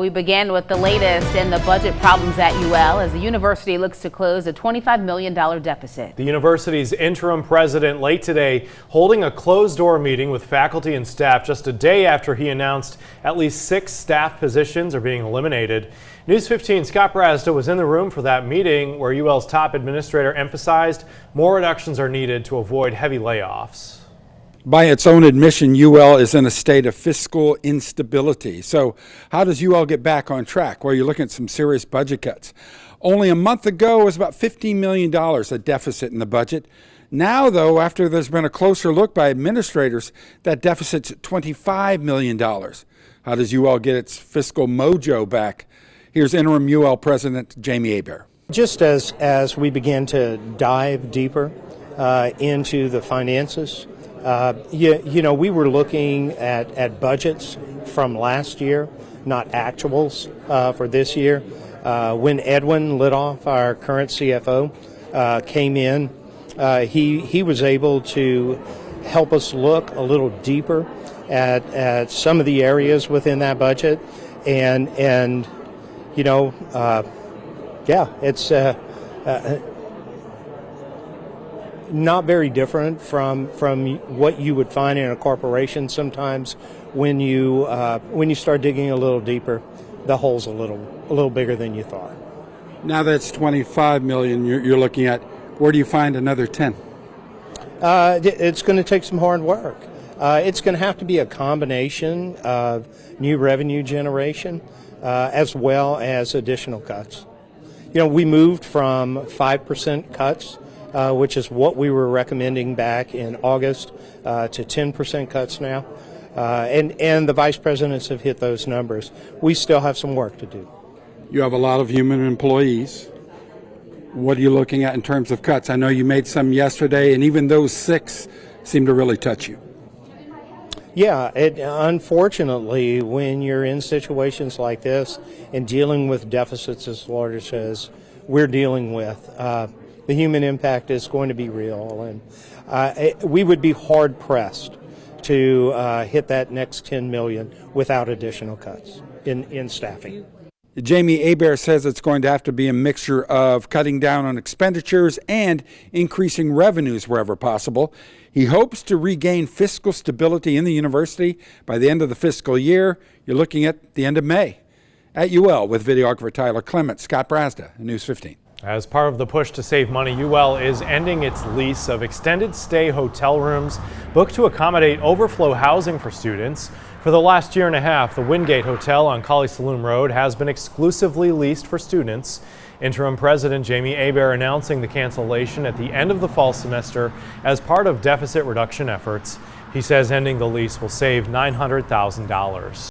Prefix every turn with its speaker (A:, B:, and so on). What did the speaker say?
A: We began with the latest in the budget problems at UL as the university looks to close a $25 million deficit.
B: The university's interim president late today holding a closed-door meeting with faculty and staff just a day after he announced at least 6 staff positions are being eliminated. News 15's Scott Brazda was in the room for that meeting where UL's top administrator emphasized more reductions are needed to avoid heavy layoffs.
C: By its own admission, UL is in a state of fiscal instability. So how does UL get back on track? Well, you're looking at some serious budget cuts. Only a month ago, it was about $15 million a deficit in the budget. Now, though, after there's been a closer look by administrators, that deficit's $25 million. How does UL get its fiscal mojo back? Here's Interim UL President Jaimie Hebert.
D: Just as we begin to dive deeper into the finances, we were looking at budgets from last year, not actuals for this year. When Edwin Lidoff, our current CFO, came in, he was able to help us look a little deeper at some of the areas within that budget, and it's not very different from what you would find in a corporation. Sometimes when you start digging a little deeper, the hole's a little bigger than you thought.
C: Now that's $25 million you're looking at. Where do you find another 10?
D: It's going to take some hard work. It's going to have to be a combination of new revenue generation as well as additional cuts. We moved from 5% cuts, which is what we were recommending back in August, to 10% cuts now. And the vice presidents have hit those numbers. We still have some work to do.
C: You have a lot of human employees. What are you looking at in terms of cuts? I know you made some yesterday, and even those 6 seem to really touch you.
D: Yeah, unfortunately, when you're in situations like this and dealing with deficits as large as we're dealing with, the human impact is going to be real, and we would be hard-pressed to hit that next $10 million without additional cuts in staffing.
C: Jaimie Hebert says it's going to have to be a mixture of cutting down on expenditures and increasing revenues wherever possible. He hopes to regain fiscal stability in the university by the end of the fiscal year. You're looking at the end of May. At UL, with videographer Tyler Clement, Scott Brazda, News 15.
B: As part of the push to save money, UL is ending its lease of extended stay hotel rooms booked to accommodate overflow housing for students. For the last year and a half, the Wingate Hotel on Colley Saloon Road has been exclusively leased for students. Interim President Jaimie Hebert announcing the cancellation at the end of the fall semester as part of deficit reduction efforts. He says ending the lease will save $900,000.